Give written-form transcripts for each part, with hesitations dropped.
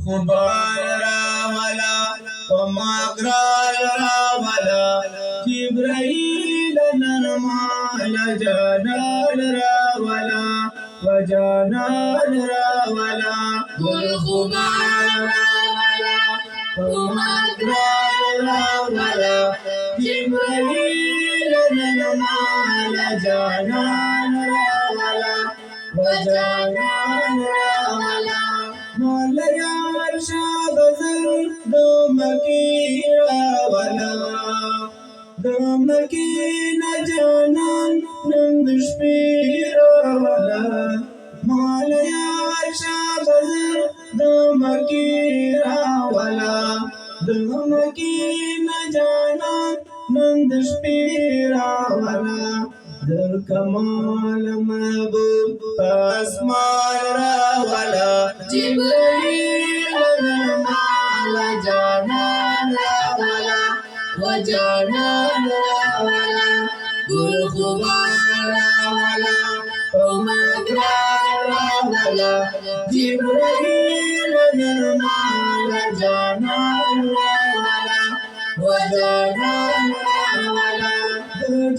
خبال راولا ومقرال راولا جبرائيل نرمال جانال راولا وجانال راولا والخبال راولا ومقرال راولا جبرائيل نرمال جانال راولا وجانال راولا مولاي ارشاد زر دمکی راولا دمکی نجانان نندش راولا مولاي ارشاد زر دمکی راولا دمکی نجانان نندش راولا در کمال محبوب اسمان راولا جبريل نرمال جانان راولا وجانان راولا والخبال راولا ومقرال راولا جبرائيل نرمال جانان راولا وجانان راولا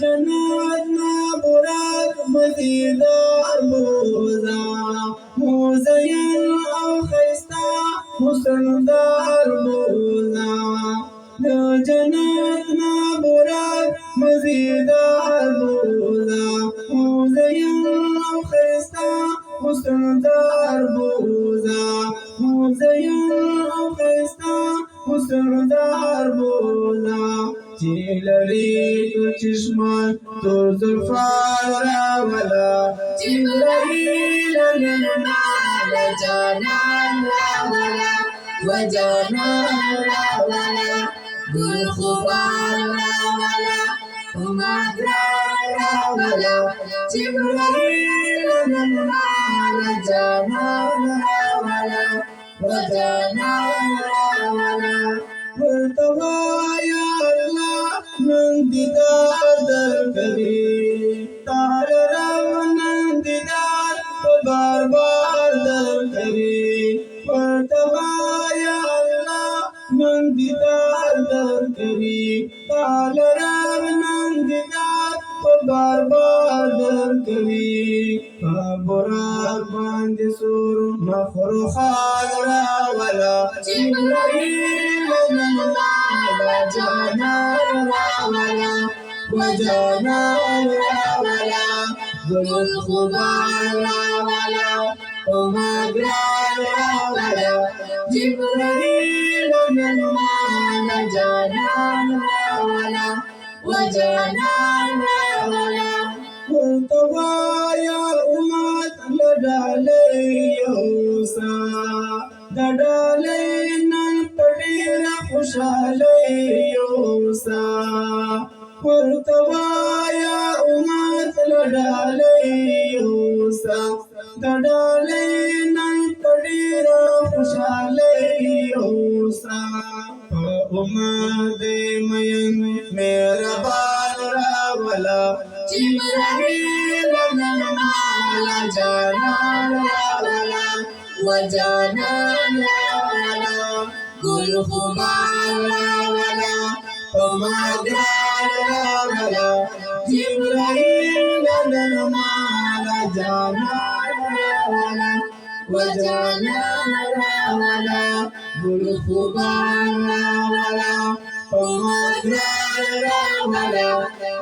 جناتنا براق مزيدار موزا مزين او خيستا مسندار موزا جناتنا براق مزيدار موزا مزين او خيستا مسندار موزا مزين او خيستا مسندار موزا جيلري چشمان تو زلفان راولا جبريل نرمال جانان راولا وجانان راولا والخبال راولا ومقرال راولا جبريل نرمال جانان راولا وجانان راولا مرتبہ یا اللہ نندیدار در کری تار رب نندیدار بار بار در کری مرتبہ یا اللہ نندیدار در کری تار رب نندیدار بار بار در کری براق باند سور مخروخان راولا جبريل نرمال جانان راولا وجانان راولا والخبال راولا ومقرال راولا جبريل نرمال جانان راولا وجانان راولا مرتبہ یا امت لڈالے یوسا دڈالے نن پڑیر خوشالے یوسا مرتبہ یا امت لڈالے یوسا دڈالے نن پڑیر خوشالے یوسا امت مین میرا بال راولا جبريل نرمال جانان راولا وجانان راولا والخبال راولا ومقرال راولا جبريل نرمال جانان راولا وجانان راولا والخبال راولا ومقرال راولا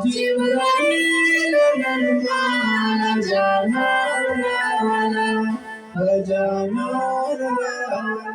جبريل نرمال جانان راولا وجانان راولا